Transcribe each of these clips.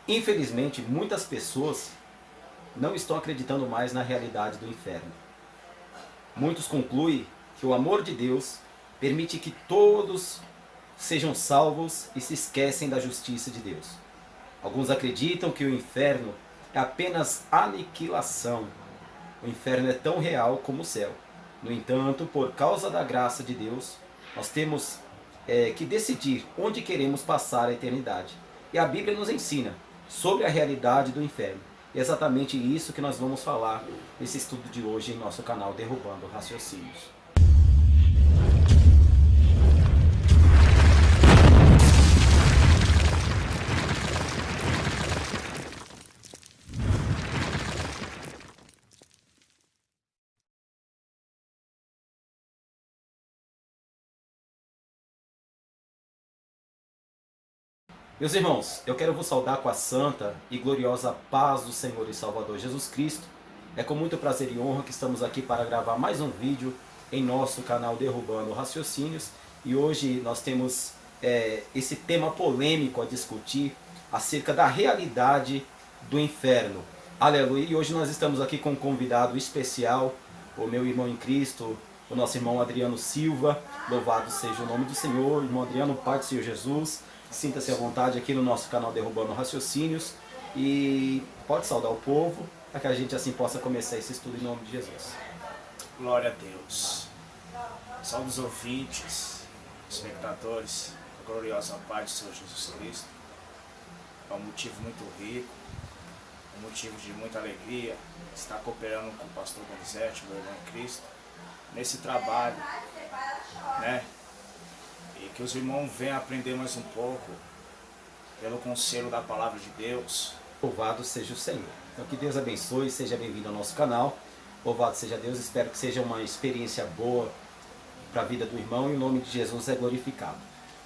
Infelizmente, muitas pessoas não estão acreditando mais na realidade do inferno. Muitos concluem que o amor de Deus permite que todos sejam salvos e se esquecem da justiça de Deus. Alguns acreditam que o inferno é apenas aniquilação. O inferno é tão real como o céu. No entanto, por causa da graça de Deus, nós temos que decidir onde queremos passar a eternidade. E a Bíblia nos ensina sobre a realidade do inferno. É exatamente isso que nós vamos falar nesse estudo de hoje em nosso canal Derrubando Raciocínios. Meus irmãos, eu quero vos saudar com a santa e gloriosa paz do Senhor e Salvador Jesus Cristo. É com muito prazer e honra que estamos aqui para gravar mais um vídeo em nosso canal Derrubando Raciocínios. E hoje nós temos esse tema polêmico a discutir acerca da realidade do inferno. Aleluia! E hoje nós estamos aqui com um convidado especial, o meu irmão em Cristo, o nosso irmão Adriano Silva. Louvado seja o nome do Senhor, irmão Adriano, Pai do Senhor Jesus. Sinta-se à vontade aqui no nosso canal Derrubando Raciocínios e pode saudar o povo para que a gente assim possa começar esse estudo em nome de Jesus. Glória a Deus. Salve os ouvintes, espectadores, a gloriosa paz do Senhor Jesus Cristo. É um motivo muito rico, um motivo de muita alegria estar cooperando com o pastor Donizete, meu irmão em Cristo, nesse trabalho, né? E que os irmãos venham aprender mais um pouco pelo conselho da palavra de Deus. Louvado seja o Senhor. Então que Deus abençoe, seja bem-vindo ao nosso canal. Louvado seja Deus, espero que seja uma experiência boa para a vida do irmão e o nome de Jesus é glorificado.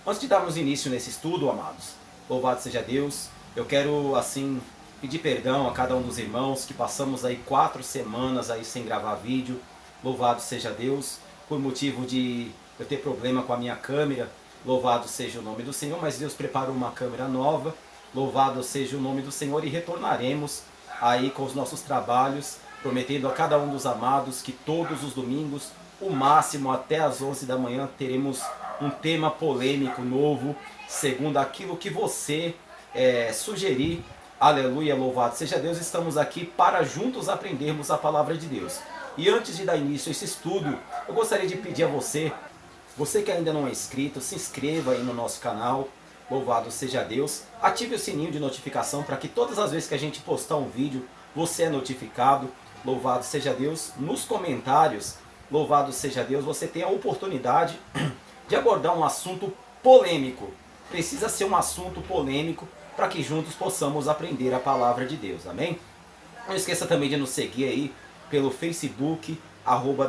Antes de darmos início nesse estudo, amados, louvado seja Deus, eu quero assim pedir perdão a cada um dos irmãos que passamos aí 4 semanas aí sem gravar vídeo. Louvado seja Deus, por motivo de eu ter problema com a minha câmera, louvado seja o nome do Senhor, mas Deus preparou uma câmera nova, louvado seja o nome do Senhor, e retornaremos aí com os nossos trabalhos, prometendo a cada um dos amados que todos os domingos, o máximo até às 11 da manhã, teremos um tema polêmico novo, segundo aquilo que você sugerir. Aleluia, louvado seja Deus, estamos aqui para juntos aprendermos a palavra de Deus. E antes de dar início a esse estudo, eu gostaria de pedir a você que ainda não é inscrito, se inscreva aí no nosso canal, louvado seja Deus. Ative o sininho de notificação para que todas as vezes que a gente postar um vídeo, você é notificado, louvado seja Deus. Nos comentários, louvado seja Deus, você tem a oportunidade de abordar um assunto polêmico. Precisa ser um assunto polêmico para que juntos possamos aprender a palavra de Deus, amém? Não esqueça também de nos seguir aí pelo Facebook,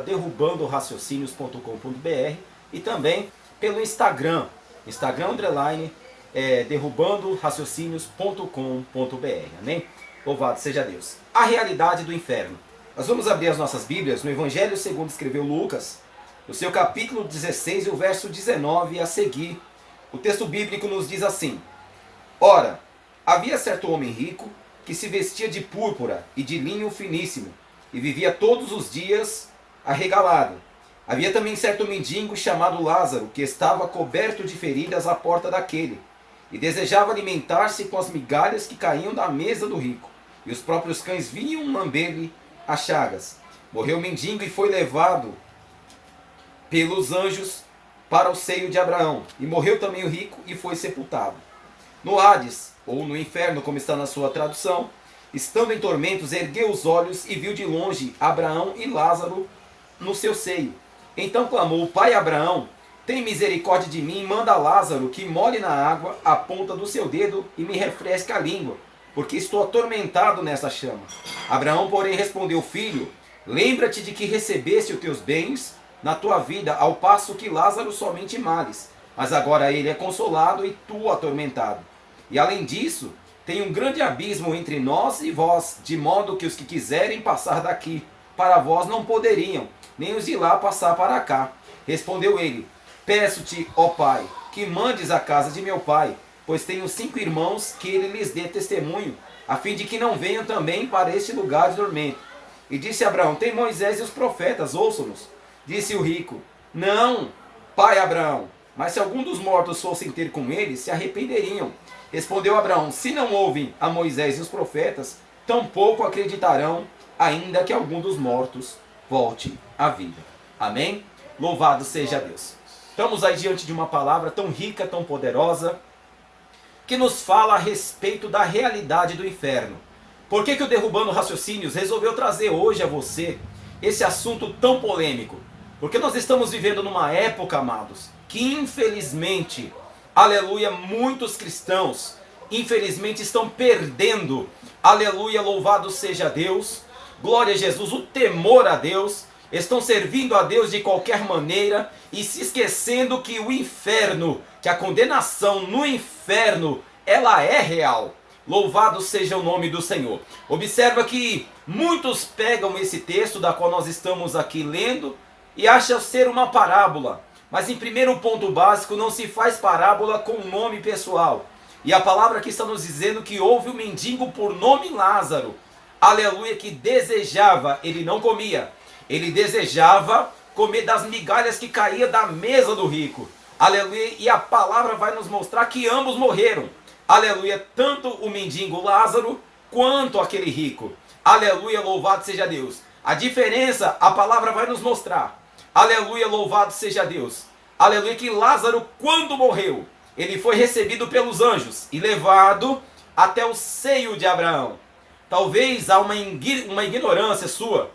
@derrubandoraciocínios.com.br e também pelo Instagram, derrubandoraciocínios.com.br, amém? Louvado seja Deus. A realidade do inferno. Nós vamos abrir as nossas Bíblias no Evangelho segundo escreveu Lucas, no seu capítulo 16 e o verso 19 a seguir. O texto bíblico nos diz assim: Ora, havia certo homem rico que se vestia de púrpura e de linho finíssimo e vivia todos os dias arregalado. Havia também certo mendigo chamado Lázaro, que estava coberto de feridas à porta daquele, e desejava alimentar-se com as migalhas que caíam da mesa do rico, e os próprios cães vinham lamber-lhe as chagas. Morreu o mendigo e foi levado pelos anjos para o seio de Abraão, e morreu também o rico e foi sepultado. No Hades, ou no inferno, como está na sua tradução, estando em tormentos, ergueu os olhos e viu de longe Abraão e Lázaro no seu seio. Então clamou: Pai Abraão, tem misericórdia de mim, manda Lázaro que molhe na água a ponta do seu dedo e me refresque a língua, porque estou atormentado nessa chama. Abraão, porém, respondeu: Filho, lembra-te de que recebeste os teus bens na tua vida, ao passo que Lázaro somente males, mas agora ele é consolado e tu atormentado. E além disso, tem um grande abismo entre nós e vós, de modo que os que quiserem passar daqui para vós não poderiam, nem os de lá passar para cá. Respondeu ele: Peço-te, ó Pai, que mandes à casa de meu pai pois tenho 5 irmãos que ele lhes dê testemunho, a fim de que não venham também para este lugar de dormento. E disse Abraão: tem Moisés e os profetas, ouçam-nos. Disse o rico: não, pai Abraão, mas se algum dos mortos fossem ter com eles, se arrependeriam. Respondeu Abraão: se não ouvem a Moisés e os profetas, tampouco acreditarão, ainda que algum dos mortos volte à vida. Amém? Louvado seja Deus. Estamos aí diante de uma palavra tão rica, tão poderosa, que nos fala a respeito da realidade do inferno. Por que o Derrubando Raciocínios resolveu trazer hoje a você esse assunto tão polêmico? Porque nós estamos vivendo numa época, amados, que infelizmente, aleluia, muitos cristãos, infelizmente estão perdendo, aleluia, louvado seja Deus, glória a Jesus, o temor a Deus, estão servindo a Deus de qualquer maneira e se esquecendo que o inferno, que a condenação no inferno, ela é real. Louvado seja o nome do Senhor. Observa que muitos pegam esse texto da qual nós estamos aqui lendo e acham ser uma parábola. Mas em primeiro ponto básico, não se faz parábola com nome pessoal. E a palavra aqui está nos dizendo que houve um mendigo por nome Lázaro, aleluia, que desejava, ele não comia, ele desejava comer das migalhas que caía da mesa do rico, aleluia, e a palavra vai nos mostrar que ambos morreram, aleluia, tanto o mendigo Lázaro quanto aquele rico, aleluia, louvado seja Deus. A diferença, a palavra vai nos mostrar, aleluia, louvado seja Deus, aleluia, que Lázaro, quando morreu, ele foi recebido pelos anjos e levado até o seio de Abraão. Talvez há uma ignorância sua,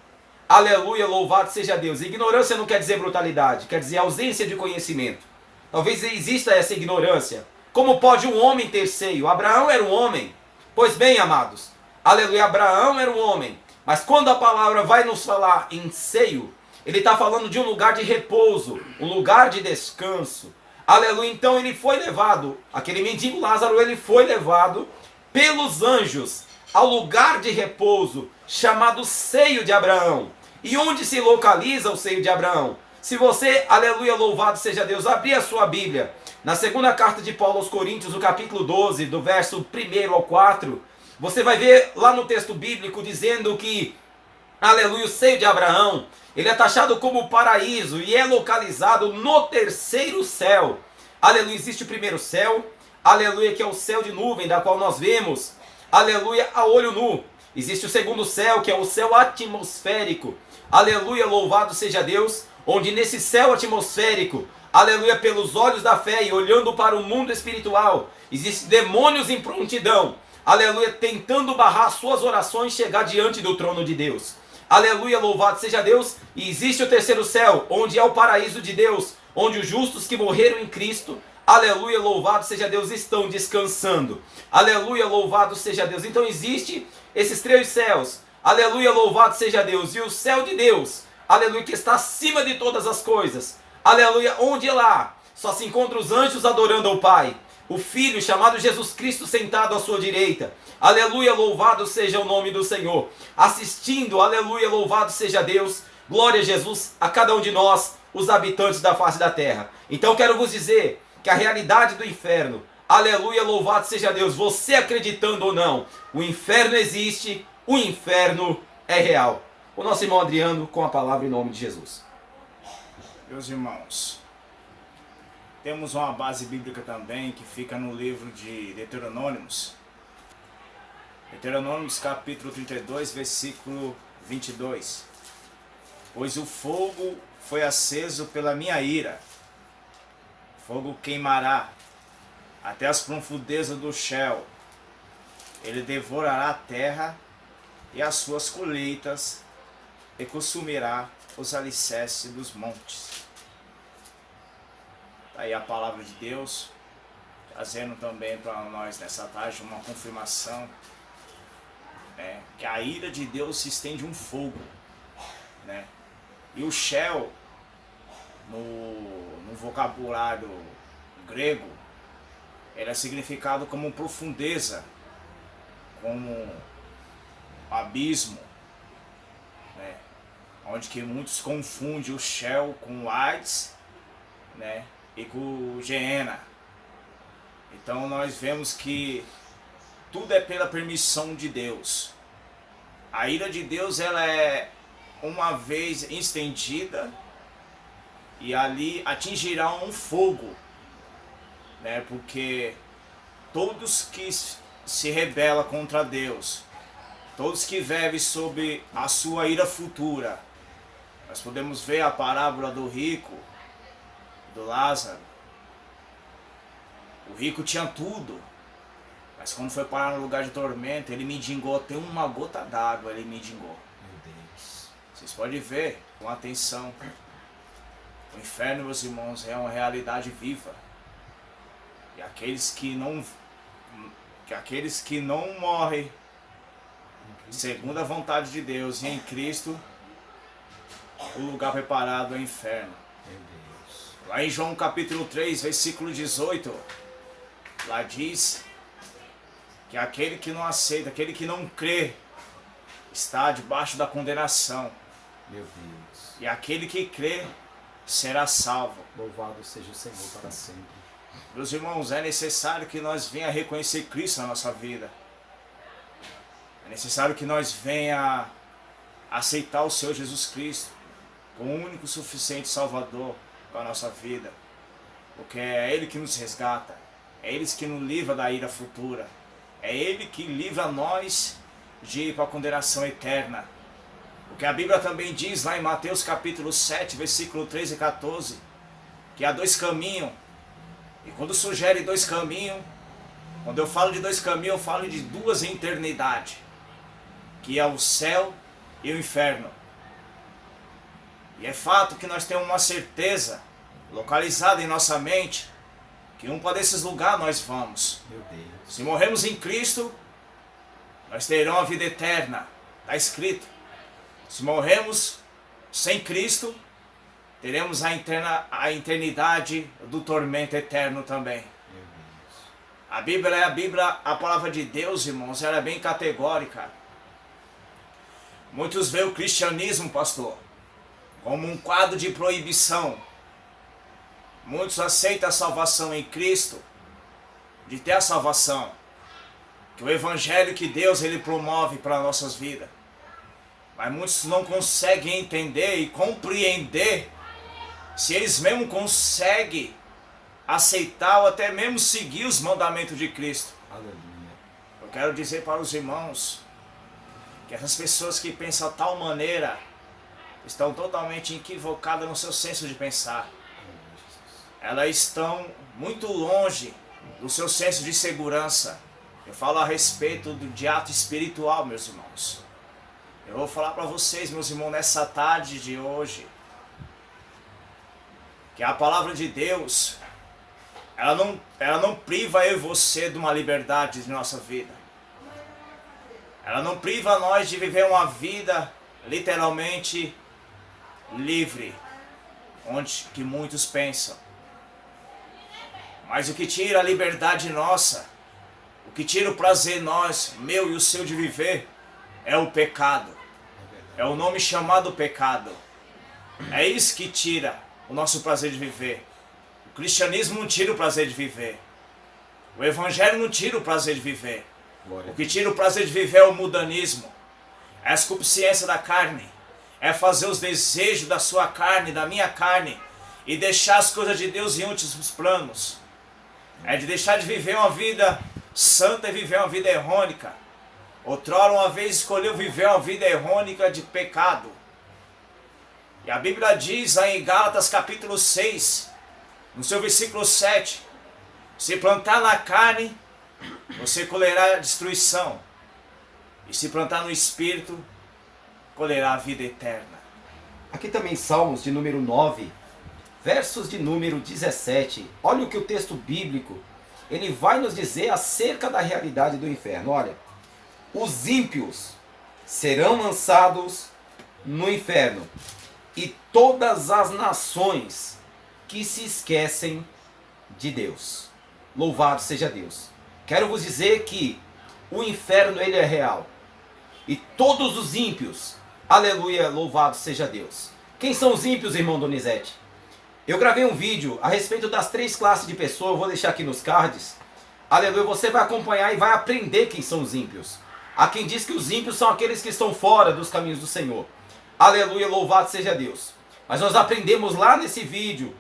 aleluia, louvado seja Deus. Ignorância não quer dizer brutalidade, quer dizer ausência de conhecimento. Talvez exista essa ignorância. Como pode um homem ter seio? Abraão era um homem. Pois bem, amados, aleluia, Abraão era um homem. Mas quando a palavra vai nos falar em seio, ele está falando de um lugar de repouso, um lugar de descanso. Aleluia, então ele foi levado, aquele mendigo Lázaro, ele foi levado pelos anjos ao lugar de repouso, chamado seio de Abraão. E onde se localiza o seio de Abraão? Se você, aleluia, louvado seja Deus, abrir a sua Bíblia, na segunda carta de Paulo aos Coríntios, no capítulo 12, do verso 1 ao 4, você vai ver lá no texto bíblico dizendo que, aleluia, o seio de Abraão, ele é taxado como paraíso e é localizado no terceiro céu. Aleluia, existe o primeiro céu, aleluia, que é o céu de nuvem, da qual nós vemos, aleluia, a olho nu. Existe o segundo céu, que é o céu atmosférico, aleluia, louvado seja Deus, onde nesse céu atmosférico, aleluia, pelos olhos da fé e olhando para o mundo espiritual, existem demônios em prontidão, aleluia, tentando barrar suas orações chegar diante do trono de Deus. Aleluia, louvado seja Deus. E existe o terceiro céu, onde é o paraíso de Deus, onde os justos que morreram em Cristo, aleluia, louvado seja Deus, estão descansando. Aleluia, louvado seja Deus. Então existe esses três céus, aleluia, louvado seja Deus. E o céu de Deus, aleluia, que está acima de todas as coisas, aleluia, onde lá só se encontram os anjos adorando ao Pai, o Filho chamado Jesus Cristo sentado à sua direita, aleluia, louvado seja o nome do Senhor, assistindo, aleluia, louvado seja Deus, glória a Jesus, a cada um de nós, os habitantes da face da terra. Então quero vos dizer que a realidade do inferno, aleluia, louvado seja Deus, você acreditando ou não, o inferno existe, o inferno é real. O nosso irmão Adriano com a palavra em nome de Jesus. Meus irmãos, temos uma base bíblica também que fica no livro de Deuteronômios. Deuteronômios capítulo 32, versículo 22. Pois o fogo foi aceso pela minha ira, fogo queimará até as profundezas do Sheol. Ele devorará a terra e as suas colheitas e consumirá os alicerces dos montes. Aí a palavra de Deus, trazendo também para nós nessa tarde uma confirmação, né, que a ira de Deus se estende um fogo, né? E o Sheol, no vocabulário grego, ele é significado como profundeza, como abismo, né? Onde que muitos confundem o Sheol com o Hades, né? E com o Geena. Então nós vemos que tudo é pela permissão de Deus. A ira de Deus, ela é uma vez estendida e ali atingirá um fogo, né? Porque todos que se rebelam contra Deus, todos que vivem sob a sua ira futura, nós podemos ver a parábola do rico, do Lázaro. O rico tinha tudo, mas quando foi parar no lugar de tormento, ele mendigou até uma gota d'água, ele mendigou. Meu Deus. Vocês podem ver com atenção. O inferno, meus irmãos, é uma realidade viva. E aqueles que não morrem segundo a vontade de Deus e em Cristo, o lugar preparado é o inferno. Meu Deus. Lá em João capítulo 3, versículo 18, lá diz que aquele que não aceita, aquele que não crê, está debaixo da condenação. Meu Deus. E aquele que crê será salvo. Louvado seja o Senhor para sempre. Meus irmãos, é necessário que nós venha reconhecer Cristo na nossa vida. É necessário que nós venha aceitar o Senhor Jesus Cristo como o único suficiente Salvador para a nossa vida. Porque é Ele que nos resgata. É Ele que nos livra da ira futura. É Ele que livra nós de ir para a condenação eterna. Porque a Bíblia também diz lá em Mateus capítulo 7, versículo 13 e 14, que há dois caminhos. E quando sugere dois caminhos, quando eu falo de dois caminhos, eu falo de duas eternidades, que é o céu e o inferno. E é fato que nós temos uma certeza localizada em nossa mente, que um para desses lugares nós vamos. Meu Deus. Se morremos em Cristo, nós teremos a vida eterna. Está escrito. Se morremos sem Cristo, teremos a eternidade do tormento eterno também. Meu Deus. A Bíblia, a palavra de Deus, irmãos, ela é bem categórica. Muitos veem o cristianismo, pastor, como um quadro de proibição. Muitos aceitam a salvação em Cristo, de ter a salvação, que o evangelho que Deus ele promove para nossas vidas. Mas muitos não conseguem entender e compreender se eles mesmo conseguem aceitar ou até mesmo seguir os mandamentos de Cristo. Aleluia. Eu quero dizer para os irmãos que essas pessoas que pensam de tal maneira estão totalmente equivocadas no seu senso de pensar. Elas estão muito longe do seu senso de segurança. Eu falo a respeito de ato espiritual, meus irmãos. Eu vou falar para vocês, meus irmãos, nessa tarde de hoje, que a palavra de Deus, ela não priva eu e você de uma liberdade de nossa vida. Ela não priva nós de viver uma vida literalmente livre, onde que muitos pensam. Mas o que tira a liberdade nossa, o que tira o prazer nós, meu e o seu de viver, é o pecado. É o nome chamado pecado. É isso que tira o nosso prazer de viver. O cristianismo não tira o prazer de viver. O evangelho não tira o prazer de viver. O que tira o prazer de viver é o mundanismo. É a consciência da carne. É fazer os desejos da sua carne, da minha carne, e deixar as coisas de Deus em últimos planos. É de deixar de viver uma vida santa e viver uma vida errônica. Outrora uma vez escolheu viver uma vida errônica de pecado. E a Bíblia diz lá em Gálatas capítulo 6, no seu versículo 7, se plantar na carne, você colherá destruição. E se plantar no Espírito, colherá a vida eterna. Aqui também Salmos de número 9, versos de número 17. Olha o que o texto bíblico, ele vai nos dizer acerca da realidade do inferno. Olha, os ímpios serão lançados no inferno, e todas as nações que se esquecem de Deus. Louvado seja Deus. Quero vos dizer que o inferno ele é real. E todos os ímpios, aleluia, louvado seja Deus. Quem são os ímpios, irmão Donizete? Eu gravei um vídeo a respeito das 3 classes de pessoas, eu vou deixar aqui nos cards. aleluia, você vai acompanhar e vai aprender quem são os ímpios. Há quem diz que os ímpios são aqueles que estão fora dos caminhos do Senhor. Aleluia, louvado seja Deus. Mas nós aprendemos lá nesse vídeo,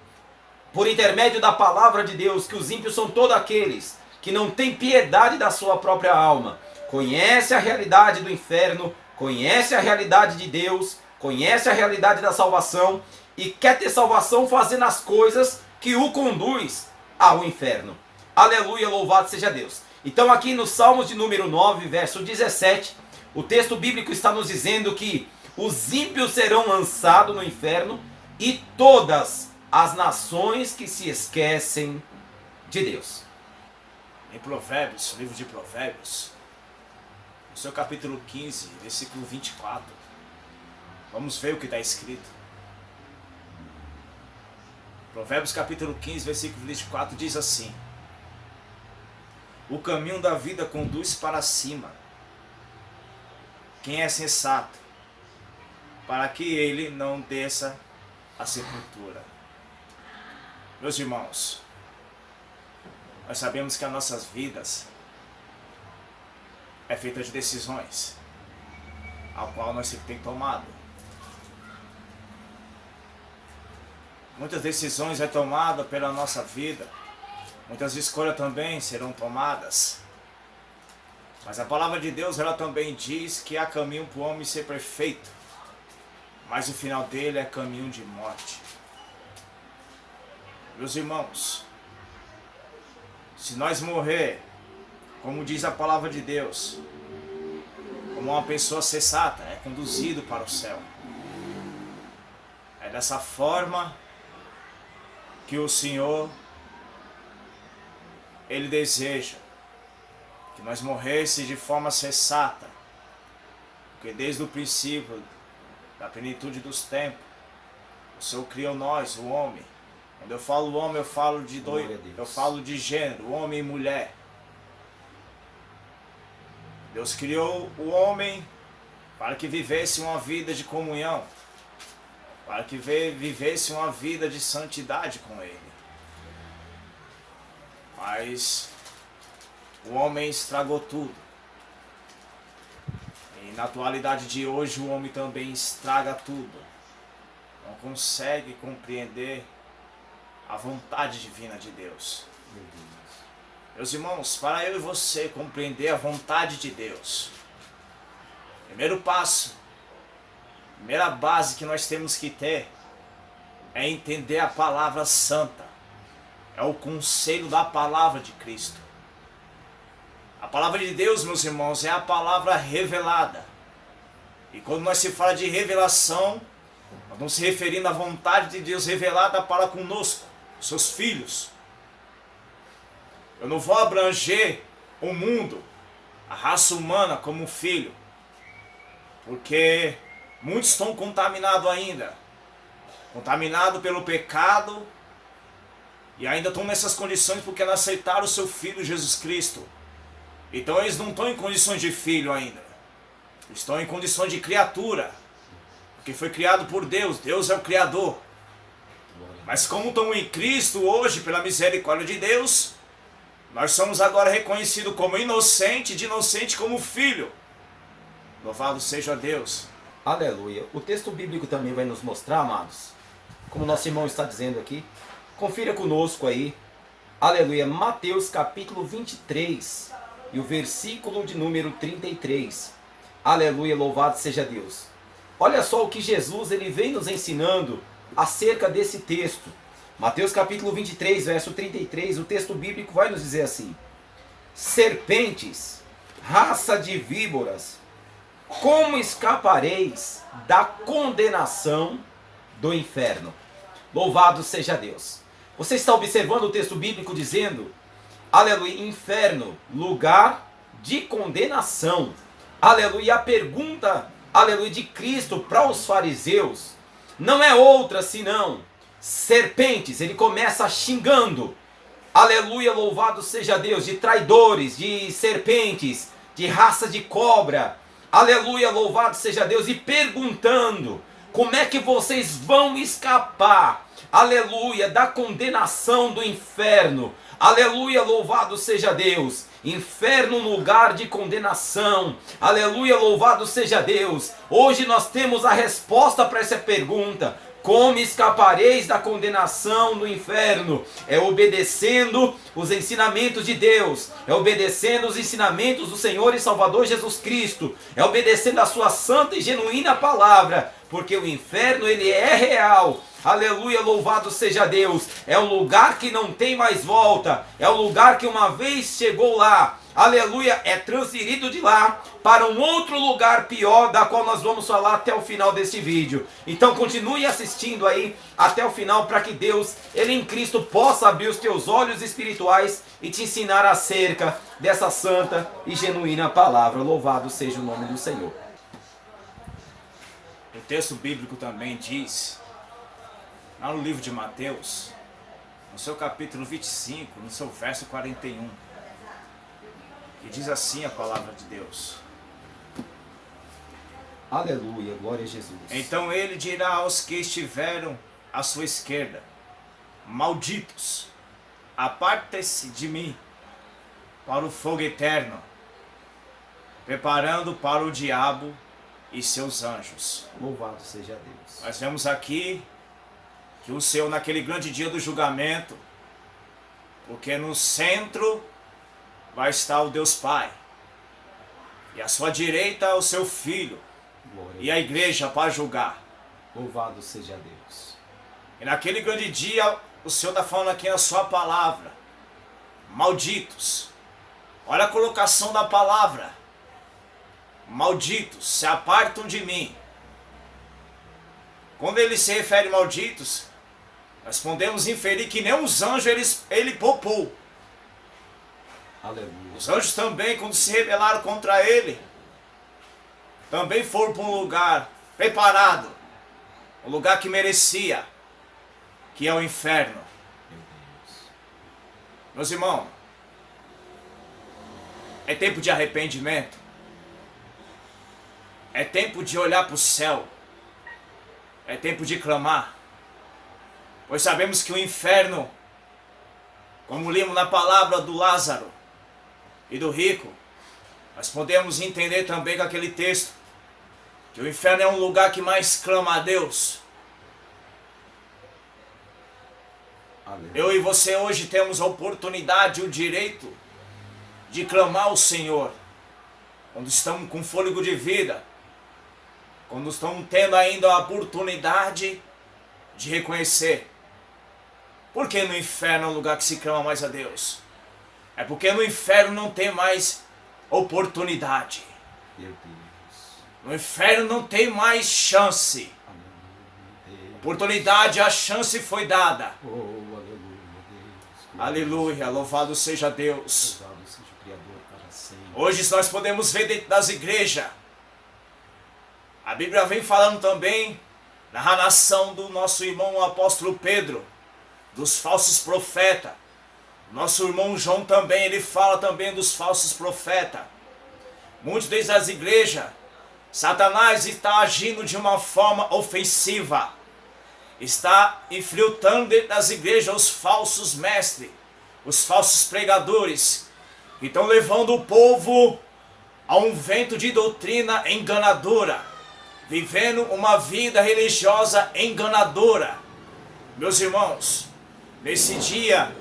por intermédio da palavra de Deus, que os ímpios são todos aqueles que não têm piedade da sua própria alma. Conhece a realidade do inferno, conhece a realidade de Deus, conhece a realidade da salvação e quer ter salvação fazendo as coisas que o conduz ao inferno. Aleluia, louvado seja Deus. Então aqui no Salmos de número 9, verso 17, o texto bíblico está nos dizendo que os ímpios serão lançados no inferno e todas as nações que se esquecem de Deus. Em Provérbios, livro de Provérbios, no seu capítulo 15, versículo 24, vamos ver o que está escrito. Provérbios capítulo 15, versículo 24 diz assim: o caminho da vida conduz para cima. Quem é sensato, para que ele não desça à sepultura. Meus irmãos, nós sabemos que as nossas vidas é feita de decisões, a qual nós sempre temos tomado. Muitas decisões é tomada pela nossa vida, muitas escolhas também serão tomadas. Mas a palavra de Deus, ela também diz que há caminho para o homem ser perfeito, mas o final dele é caminho de morte. Meus irmãos, se nós morrer, como diz a palavra de Deus, como uma pessoa sensata, é conduzido para o céu. É dessa forma que o Senhor, Ele deseja que nós morresse de forma sensata, porque desde o princípio da plenitude dos tempos, o Senhor criou nós, o homem. Quando eu falo homem, eu falo de eu falo de gênero, homem e mulher. Deus criou o homem para que vivesse uma vida de comunhão, para que vivesse uma vida de santidade com Ele. Mas o homem estragou tudo. E na atualidade de hoje o homem também estraga tudo. Não consegue compreender a vontade divina de Deus. Meus irmãos, para eu e você compreender a vontade de Deus, primeiro passo, primeira base que nós temos que ter é entender a palavra santa. É o conselho da palavra de Cristo. A palavra de Deus, meus irmãos, é a palavra revelada. E quando nós se fala de revelação, nós estamos se referindo à vontade de Deus revelada para conosco, seus filhos. Eu não vou abranger o mundo, a raça humana como filho, porque muitos estão contaminados ainda, contaminados pelo pecado, e ainda estão nessas condições porque não aceitaram o seu Filho Jesus Cristo. Então eles não estão em condições de filho ainda, estão em condições de criatura, porque foi criado por Deus, Deus é o Criador. Mas como estão em Cristo hoje, pela misericórdia de Deus, nós somos agora reconhecidos como inocente, de inocente como filho. Louvado seja Deus. Aleluia. O texto bíblico também vai nos mostrar, amados, como nosso irmão está dizendo aqui. Confira conosco aí. Aleluia. Mateus capítulo 23 e o versículo de número 33. Aleluia, louvado seja Deus. Olha só o que Jesus ele vem nos ensinando acerca desse texto. Mateus capítulo 23, verso 33, o texto bíblico vai nos dizer assim: serpentes, raça de víboras, como escapareis da condenação do inferno? Louvado seja Deus. Você está observando o texto bíblico dizendo, aleluia, inferno, lugar de condenação. Aleluia, a pergunta, aleluia, de Cristo para os fariseus não é outra senão serpentes. Ele começa xingando, aleluia, louvado seja Deus, de traidores, de serpentes, de raça de cobra, aleluia, louvado seja Deus, e perguntando, como é que vocês vão escapar aleluia, da condenação do inferno. Aleluia, louvado seja Deus. Inferno, lugar de condenação. Aleluia, louvado seja Deus. Hoje nós temos a resposta para essa pergunta. Como escapareis da condenação do inferno? É obedecendo os ensinamentos de Deus, é obedecendo os ensinamentos do Senhor e Salvador Jesus Cristo, é obedecendo a sua santa e genuína palavra, porque o inferno ele é real. Aleluia, louvado seja Deus. É um lugar que não tem mais volta, é um lugar que uma vez chegou lá, aleluia, é transferido de lá para um outro lugar pior, da qual nós vamos falar até o final deste vídeo. Então continue assistindo aí até o final, para que Deus, Ele em Cristo, possa abrir os teus olhos espirituais e te ensinar acerca dessa santa e genuína palavra. Louvado seja o nome do Senhor. O texto bíblico também diz, lá no livro de Mateus, no seu capítulo 25, no seu verso 41, e diz assim a palavra de Deus. Aleluia, glória a Jesus. Então ele dirá aos que estiveram à sua esquerda: malditos, apartem-se de mim para o fogo eterno, preparando para o diabo e seus anjos. Louvado seja Deus. Nós vemos aqui que o Senhor, naquele grande dia do julgamento, porque no centro vai estar o Deus Pai, e à sua direita o seu Filho, Glória e a igreja para julgar. Louvado seja Deus. E naquele grande dia, o Senhor está falando aqui na sua palavra: malditos. Olha a colocação da palavra: malditos, se apartam de mim. Quando ele se refere a malditos, nós podemos inferir que nem os anjos ele poupou. Aleluia. Os anjos também, quando se rebelaram contra ele, também foram para um lugar preparado, um lugar que merecia, que é o inferno. Meu Deus. Meus irmãos, é tempo de arrependimento, é tempo de olhar para o céu, é tempo de clamar, pois sabemos que o inferno, como lemos na palavra do Lázaro e do rico, nós podemos entender também com aquele texto que o inferno é um lugar que mais clama a Deus. Aleluia. Eu e você hoje temos a oportunidade, o direito de clamar ao Senhor, quando estamos com fôlego de vida, quando estamos tendo ainda a oportunidade de reconhecer. Porque no inferno é um lugar que se clama mais a Deus? É porque no inferno não tem mais oportunidade. Meu Deus. No inferno não tem mais chance. Aleluia. Oportunidade, a chance foi dada. Oh, aleluia, Deus. Aleluia, louvado seja Deus. Louvado seja o Criador para sempre. Hoje nós podemos ver dentro das igrejas. A Bíblia vem falando também na narração do nosso irmão o apóstolo Pedro, dos falsos profetas. Nosso irmão João também, ele fala também dos falsos profetas. Muitos desde as igrejas, Satanás está agindo de uma forma ofensiva. Está infiltrando dentro das igrejas os falsos mestres, os falsos pregadores, que estão levando o povo a um vento de doutrina enganadora, vivendo uma vida religiosa enganadora. Meus irmãos, nesse dia,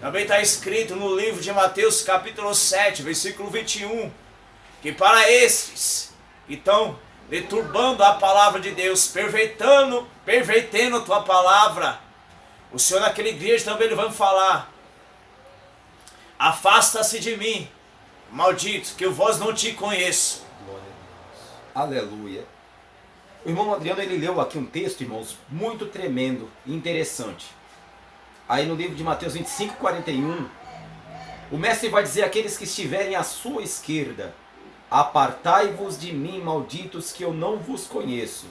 também está escrito no livro de Mateus capítulo 7, versículo 21, que para esses que estão deturbando a palavra de Deus, pervertendo a tua palavra, o Senhor naquela igreja também ele vai falar: afasta-se de mim, maldito, que eu vós não te conheço. Glória a Deus. Aleluia. O irmão Adriano, ele leu aqui um texto, irmãos, muito tremendo e interessante. Aí no livro de Mateus 25, 41, o mestre vai dizer: aqueles que estiverem à sua esquerda, apartai-vos de mim, malditos, que eu não vos conheço.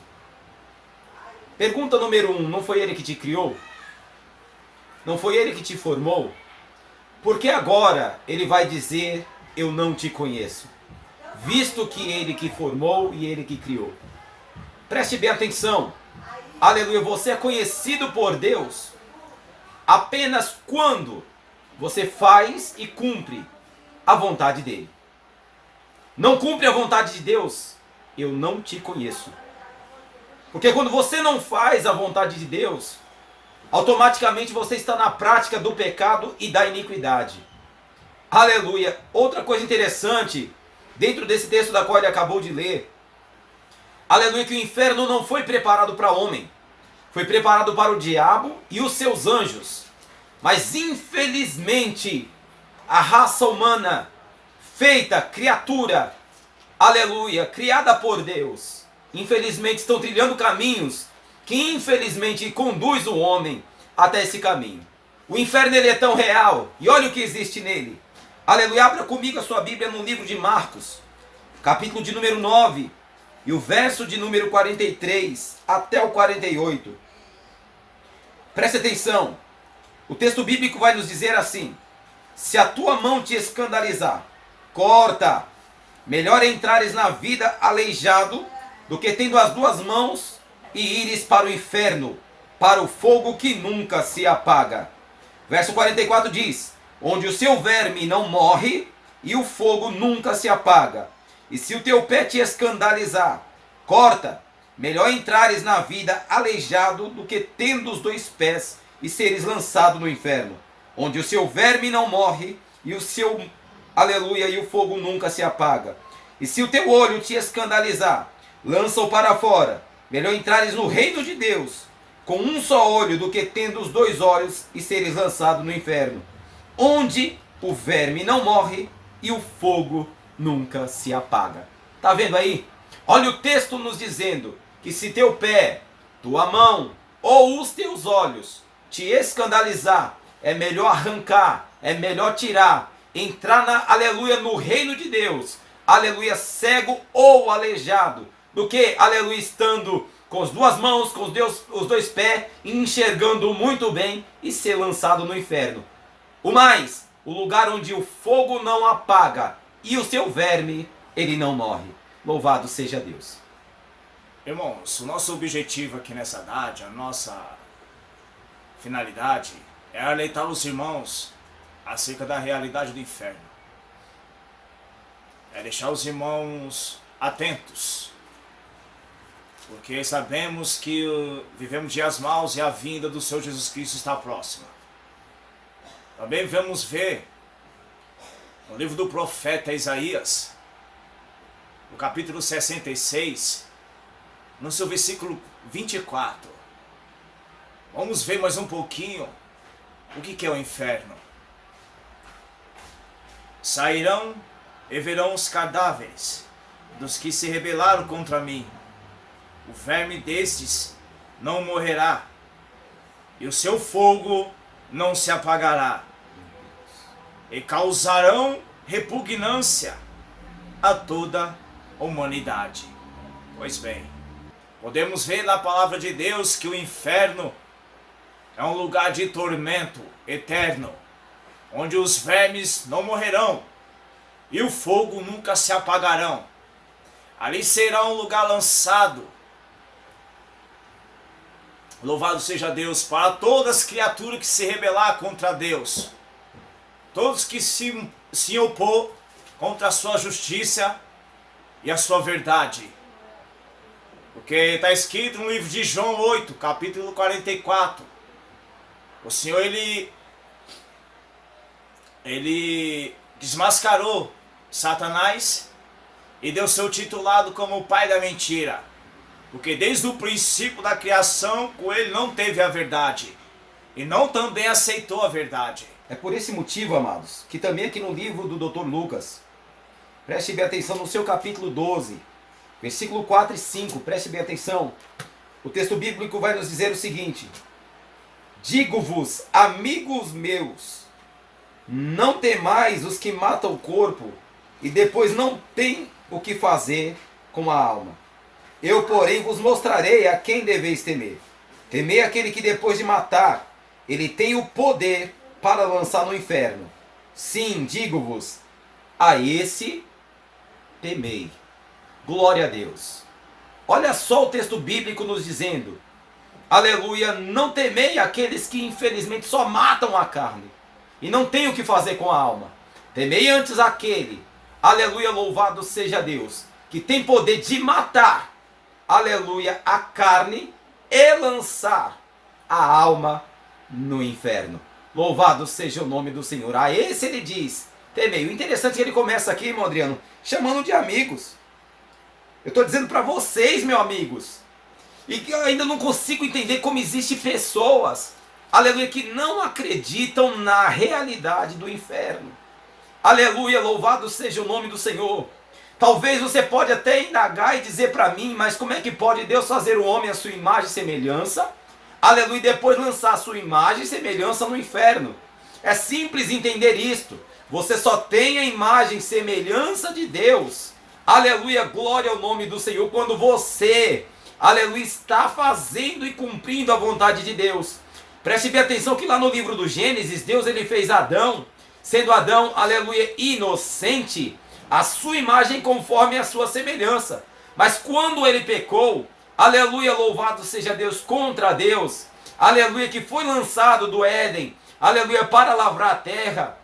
Pergunta número 1, não foi ele que te criou? Não foi ele que te formou? Por que agora ele vai dizer: eu não te conheço? Visto que ele que formou e ele que criou. Preste bem atenção. aleluia, você é conhecido por Deus apenas quando você faz e cumpre a vontade dele. Não cumpre a vontade de Deus, eu não te conheço. Porque quando você não faz a vontade de Deus, automaticamente você está na prática do pecado e da iniquidade. Aleluia. Outra coisa interessante, dentro desse texto da qual ele acabou de ler, aleluia, que o inferno não foi preparado para homem, foi preparado para o diabo e os seus anjos. Mas infelizmente, a raça humana, feita, criatura, aleluia, criada por Deus, infelizmente estão trilhando caminhos que infelizmente conduz o homem até esse caminho. O inferno ele é tão real, e olha o que existe nele. Aleluia, abra comigo a sua Bíblia no livro de Marcos, capítulo de número 9, e o verso de número 43 até o 48. Preste atenção, o texto bíblico vai nos dizer assim: se a tua mão te escandalizar, corta. Melhor entrares na vida aleijado do que tendo as duas mãos e ires para o inferno, para o fogo que nunca se apaga. Verso 44 diz: onde o seu verme não morre e o fogo nunca se apaga. E se o teu pé te escandalizar, corta. Melhor entrares na vida aleijado do que tendo os dois pés e seres lançado no inferno, onde o seu verme não morre e o seu, aleluia, e o fogo nunca se apaga. E se o teu olho te escandalizar, lança-o para fora. Melhor entrares no reino de Deus com um só olho do que tendo os dois olhos e seres lançado no inferno, onde o verme não morre e o fogo nunca se apaga. Tá vendo aí? Olha o texto nos dizendo que se teu pé, tua mão ou os teus olhos te escandalizar, é melhor arrancar, é melhor tirar, entrar na, aleluia, no reino de Deus, aleluia, cego ou aleijado, do que, aleluia, estando com as duas mãos, com os dois pés, enxergando muito bem e ser lançado no inferno. O mais, o lugar onde o fogo não apaga e o seu verme, ele não morre. Louvado seja Deus. Irmãos, o nosso objetivo aqui nessa dádiva, a nossa finalidade é alertar os irmãos acerca da realidade do inferno. É deixar os irmãos atentos, porque sabemos que vivemos dias maus e a vinda do Senhor Jesus Cristo está próxima. Também vamos ver no livro do profeta Isaías, no capítulo 66, no seu versículo 24. Vamos ver mais um pouquinho o que é o inferno. Sairão e verão os cadáveres dos que se rebelaram contra mim. O verme destes não morrerá, e o seu fogo não se apagará, e causarão repugnância a toda a humanidade. Pois bem, podemos ver na palavra de Deus que o inferno é um lugar de tormento eterno, onde os vermes não morrerão e o fogo nunca se apagarão. Ali será um lugar lançado, louvado seja Deus, para todas as criaturas que se rebelar contra Deus, todos que se opor contra a sua justiça e a sua verdade. Porque está escrito no livro de João 8, capítulo 44, o Senhor ele desmascarou Satanás e deu seu titulado como o pai da mentira. Porque desde o princípio da criação, com ele não teve a verdade, e não também aceitou a verdade. É por esse motivo, amados, que também aqui no livro do Dr. Lucas, preste bem atenção no seu capítulo 12, versículo 4 e 5, preste bem atenção. O texto bíblico vai nos dizer o seguinte: digo-vos, amigos meus, não temais os que matam o corpo, e depois não tem o que fazer com a alma. Eu, porém, vos mostrarei a quem deveis temer. Temei aquele que depois de matar, ele tem o poder para lançar no inferno. Sim, digo-vos, a esse temei. Glória a Deus. Olha só o texto bíblico nos dizendo aleluia, não temei aqueles que infelizmente só matam a carne e não têm o que fazer com a alma. Temei antes aquele, aleluia, louvado seja Deus, que tem poder de matar, aleluia, a carne e lançar a alma no inferno. Louvado seja o nome do Senhor. A esse ele diz, temei. O interessante é que ele começa aqui, irmão Adriano, chamando de amigos. Eu estou dizendo para vocês, meus amigos, e que eu ainda não consigo entender como existem pessoas, aleluia, que não acreditam na realidade do inferno. Aleluia, louvado seja o nome do Senhor. Talvez você pode até indagar e dizer para mim, mas como é que pode Deus fazer o homem à sua imagem e semelhança? Aleluia, e depois lançar a sua imagem e semelhança no inferno. É simples entender isto. Você só tem a imagem e semelhança de Deus. Aleluia, glória ao nome do Senhor. Quando você, aleluia, está fazendo e cumprindo a vontade de Deus. Preste bem atenção que lá no livro do Gênesis, Deus ele fez Adão, sendo Adão, aleluia, inocente, a sua imagem conforme a sua semelhança. Mas quando ele pecou, aleluia, louvado seja Deus, contra Deus, aleluia, que foi lançado do Éden, aleluia, para lavrar a terra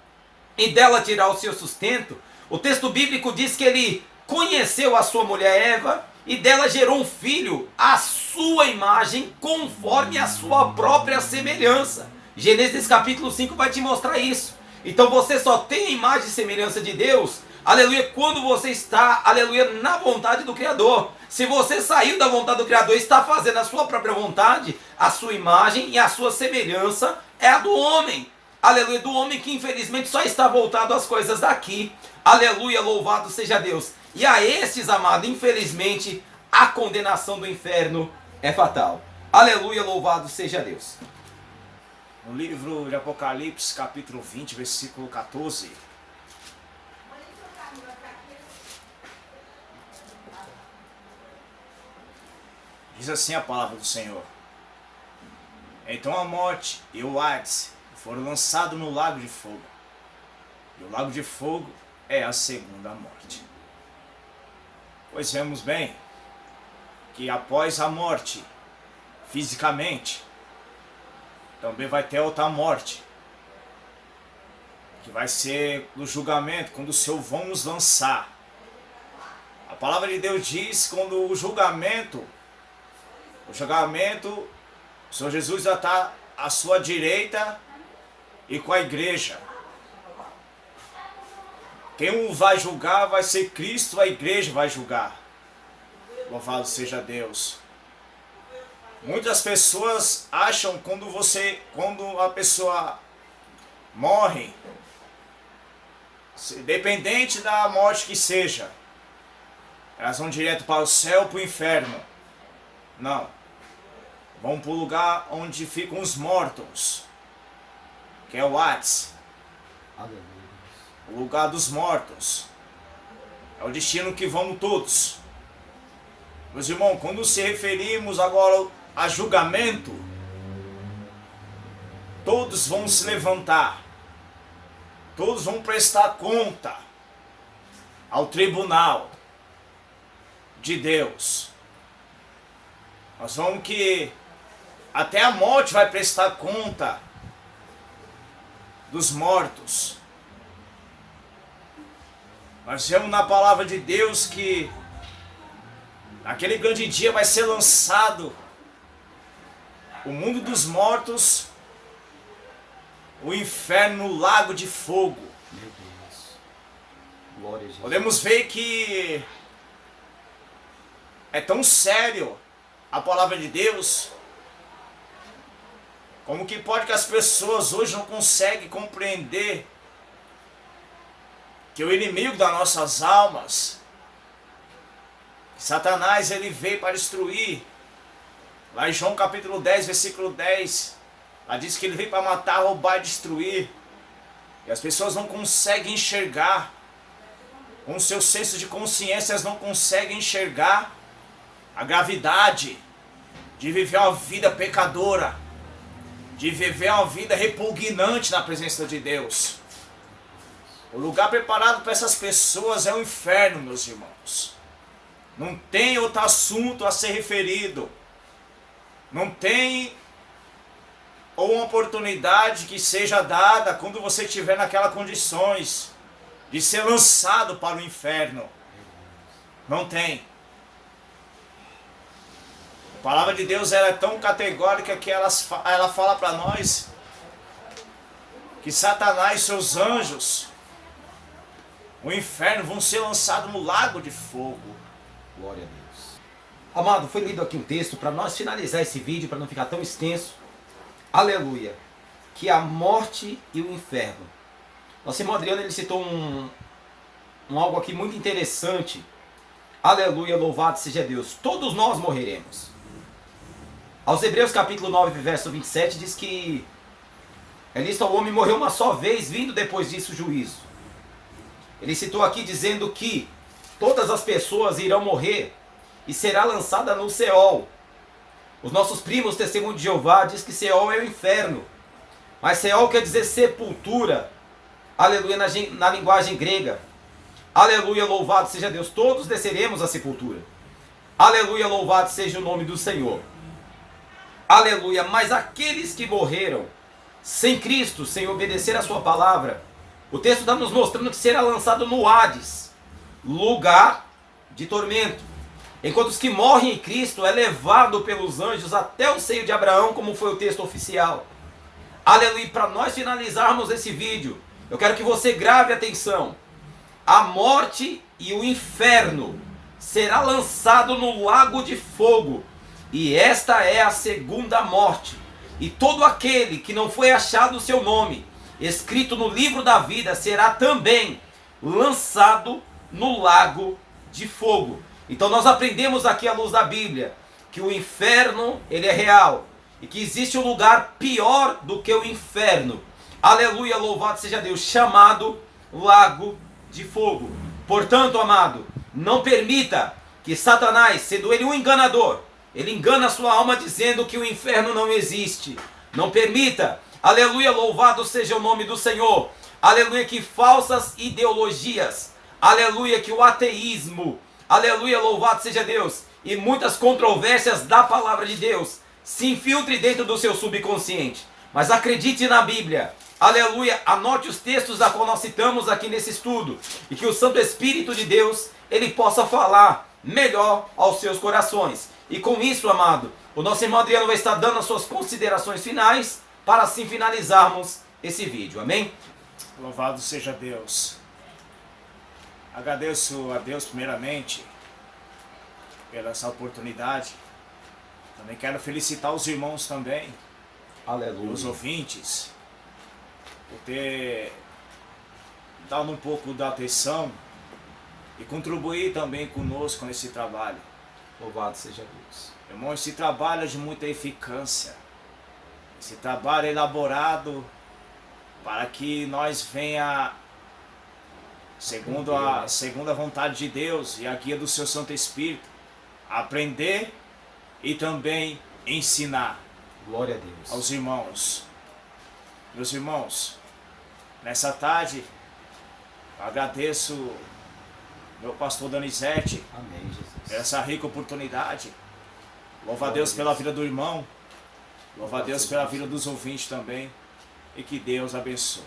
e dela tirar o seu sustento, o texto bíblico diz que ele conheceu a sua mulher Eva e dela gerou um filho à sua imagem, conforme a sua própria semelhança. Gênesis capítulo 5 vai te mostrar isso. Então você só tem a imagem e semelhança de Deus, aleluia, quando você está, aleluia, na vontade do Criador. Se você saiu da vontade do Criador e está fazendo a sua própria vontade, a sua imagem e a sua semelhança é a do homem. Aleluia, do homem que infelizmente só está voltado às coisas daqui. Aleluia, louvado seja Deus. E a estes, amado, infelizmente, a condenação do inferno é fatal. Aleluia, louvado seja Deus. No livro de Apocalipse, capítulo 20, versículo 14. Diz assim a palavra do Senhor. Então a morte e o Hades foram lançados no lago de fogo. E o lago de fogo é a segunda morte. Pois vemos bem que após a morte, fisicamente, também vai ter outra morte, que vai ser no julgamento, quando o Senhor vão nos lançar. A palavra de Deus diz quando o julgamento, o Senhor Jesus já está à sua direita e com a igreja. Quem o vai julgar vai ser Cristo, a igreja vai julgar. Louvado seja Deus. Muitas pessoas acham quando a pessoa morre, independente da morte que seja, elas vão direto para o céu ou para o inferno. Não. Vão para o lugar onde ficam os mortos, que é o Hades. O lugar dos mortos. É o destino que vamos todos. Meus irmãos, quando se referimos agora a julgamento, todos vão se levantar, todos vão prestar conta ao tribunal de Deus. Nós vamos que até a morte vai prestar conta dos mortos. Nós vemos na palavra de Deus que naquele grande dia vai ser lançado o mundo dos mortos, o inferno, o lago de fogo. Meu Deus. Glória a Jesus. Podemos ver que é tão sério a palavra de Deus, como que pode que as pessoas hoje não conseguem compreender que o inimigo das nossas almas, Satanás, ele veio para destruir. Lá em João capítulo 10, versículo 10, lá diz que ele veio para matar, roubar e destruir. E as pessoas não conseguem enxergar, com o seu senso de consciência, elas não conseguem enxergar a gravidade de viver uma vida pecadora, de viver uma vida repugnante na presença de Deus. O lugar preparado para essas pessoas é o inferno, meus irmãos. Não tem outro assunto a ser referido. Não tem uma oportunidade que seja dada quando você estiver naquelas condições de ser lançado para o inferno. Não tem. A palavra de Deus ela é tão categórica que ela fala para nós que Satanás e seus anjos, o inferno, vão ser lançados no lago de fogo. Glória a Deus. Amado, foi lido aqui um texto para nós finalizar esse vídeo, para não ficar tão extenso. Aleluia. Que a morte e o inferno. Nosso irmão Adriano, ele citou algo aqui muito interessante. Aleluia, louvado seja Deus. Todos nós morreremos. Aos Hebreus capítulo 9, verso 27, diz que o homem morreu uma só vez, vindo depois disso o juízo. Ele citou aqui dizendo que todas as pessoas irão morrer e será lançada no Seol. Os nossos primos, testemunho de Jeová, diz que Seol é o inferno. Mas Seol quer dizer sepultura. Aleluia, na linguagem grega. Aleluia, louvado seja Deus. Todos desceremos à sepultura. Aleluia, louvado seja o nome do Senhor. Aleluia, mas aqueles que morreram sem Cristo, sem obedecer a sua palavra, o texto está nos mostrando que será lançado no Hades, lugar de tormento. Enquanto os que morrem em Cristo é levado pelos anjos até o seio de Abraão, como foi o texto oficial. Aleluia, para nós finalizarmos esse vídeo, eu quero que você grave atenção. A morte e o inferno será lançado no lago de fogo. E esta é a segunda morte. E todo aquele que não foi achado o seu nome escrito no livro da vida será também lançado no lago de fogo. Então nós aprendemos aqui à luz da Bíblia que o inferno ele é real e que existe um lugar pior do que o inferno. Aleluia, louvado seja Deus, chamado lago de fogo. Portanto, amado, não permita que Satanás, sendo ele um enganador, ele engana a sua alma dizendo que o inferno não existe. Não permita, aleluia, louvado seja o nome do Senhor. Aleluia, que falsas ideologias, aleluia, que o ateísmo, aleluia, louvado seja Deus, e muitas controvérsias da palavra de Deus se infiltre dentro do seu subconsciente. Mas acredite na Bíblia, aleluia, anote os textos a qual nós citamos aqui nesse estudo, e que o Santo Espírito de Deus, ele possa falar melhor aos seus corações. E com isso, amado, o nosso irmão Adriano vai estar dando as suas considerações finais, para assim finalizarmos esse vídeo, amém? Louvado seja Deus. Agradeço a Deus primeiramente pela essa oportunidade. Também quero felicitar os irmãos também, aleluia, os ouvintes, por ter dado um pouco da atenção e contribuir também conosco nesse trabalho. Louvado seja Deus. Irmão, esse trabalho é de muita eficácia. Esse trabalho é elaborado para que nós venha, segundo a vontade de Deus e a guia do seu Santo Espírito, aprender e também ensinar. Glória a Deus. Aos irmãos. Meus irmãos, nessa tarde, eu agradeço meu pastor Donizete, amém, Jesus, essa rica oportunidade. Louva a Deus pela vida do irmão. Louva a Deus pela vida dos ouvintes também. E que Deus abençoe.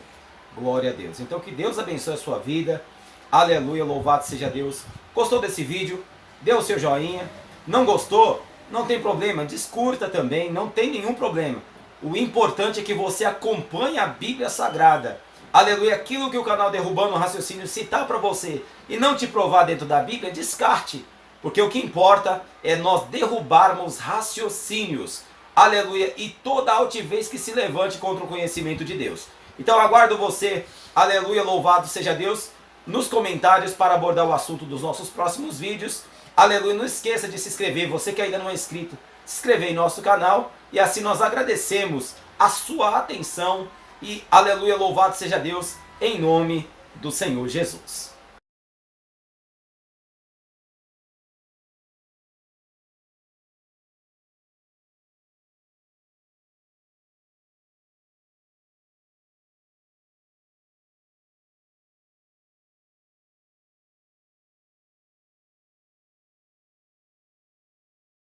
Glória a Deus. Então que Deus abençoe a sua vida. Aleluia, louvado seja Deus. Gostou desse vídeo? Dê o seu joinha. Não gostou? Não tem problema. Descurta também. Não tem nenhum problema. O importante é que você acompanhe a Bíblia Sagrada. Aleluia. Aquilo que o canal Derrubando o Raciocínio citar para você e não te provar dentro da Bíblia, descarte. Porque o que importa é nós derrubarmos raciocínios. Aleluia. E toda altivez que se levante contra o conhecimento de Deus. Então aguardo você, aleluia, louvado seja Deus, nos comentários para abordar o assunto dos nossos próximos vídeos. Aleluia. Não esqueça de se inscrever. Você que ainda não é inscrito, se inscrever em nosso canal. E assim nós agradecemos a sua atenção. E aleluia, louvado seja Deus, em nome do Senhor Jesus.